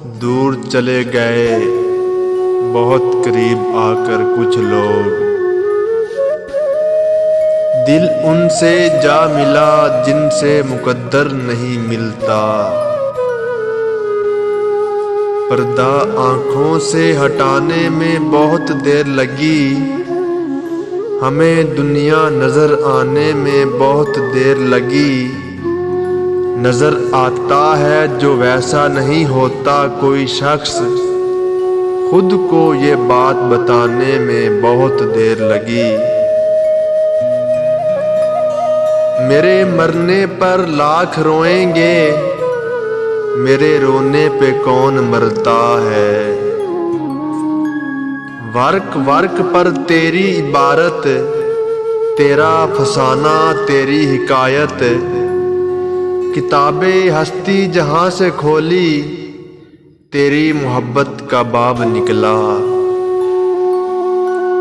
दूर चले गए बहुत करीब आकर कुछ लोग। दिल उनसे जा मिला जिनसे मुकद्दर नहीं मिलता। पर्दा आँखों से हटाने में बहुत देर लगी, हमें दुनिया नजर आने में बहुत देर लगी। नजर आता है जो वैसा नहीं होता कोई शख्स, खुद को ये बात बताने में बहुत देर लगी। मेरे मरने पर लाख रोएंगे, मेरे रोने पे कौन मरता है। वर्क वर्क पर तेरी इबारत, तेरा फसाना तेरी हिकायत। किताबें हस्ती जहां से खोली, तेरी मोहब्बत का बाब निकला।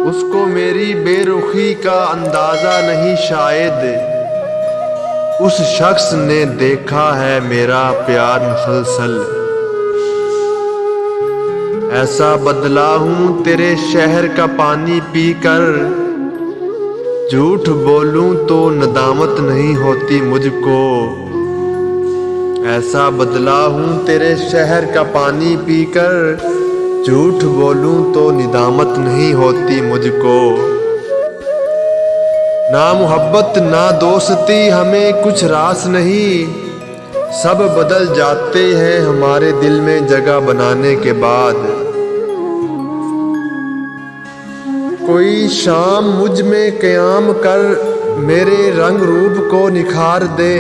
उसको मेरी बेरुखी का अंदाजा नहीं शायद, उस शख्स ने देखा है मेरा प्यार मुसलसल। ऐसा बदला हूं तेरे शहर का पानी पीकर, झूठ बोलूं तो नदामत नहीं होती मुझको। ऐसा बदला हूं तेरे शहर का पानी पीकर, झूठ बोलूं तो निदामत नहीं होती मुझको। ना मोहब्बत ना दोस्ती हमें कुछ रास नहीं, सब बदल जाते हैं हमारे दिल में जगह बनाने के बाद। कोई शाम मुझ में क़याम कर मेरे रंग रूप को निखार दे।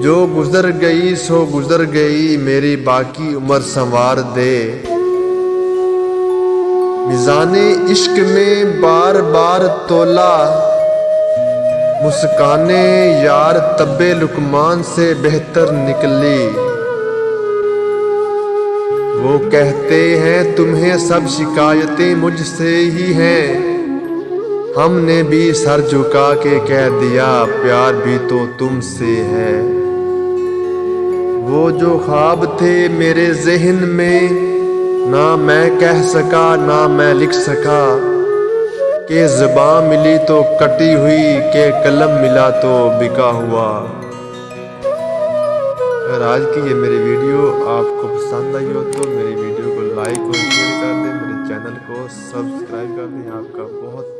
जो गुजर गई सो गुजर गई मेरी बाकी उम्र संवार दे। मिज़ाने इश्क में बार बार तोला, मुस्काने यार तब्बे लुकमान से बेहतर निकली। वो कहते हैं तुम्हें सब शिकायतें मुझसे ही हैं, हमने भी सर झुका के कह दिया प्यार भी तो तुमसे है। वो जो ख्वाब थे मेरे ज़हन में, ना मैं कह सका ना मैं लिख सका। के ज़बान मिली तो कटी हुई, के कलम मिला तो बिका हुआ। अगर आज की ये मेरी वीडियो आपको पसंद आई हो तो मेरी वीडियो को लाइक और शेयर कर दें, मेरे चैनल को सब्सक्राइब कर दें। आपका बहुत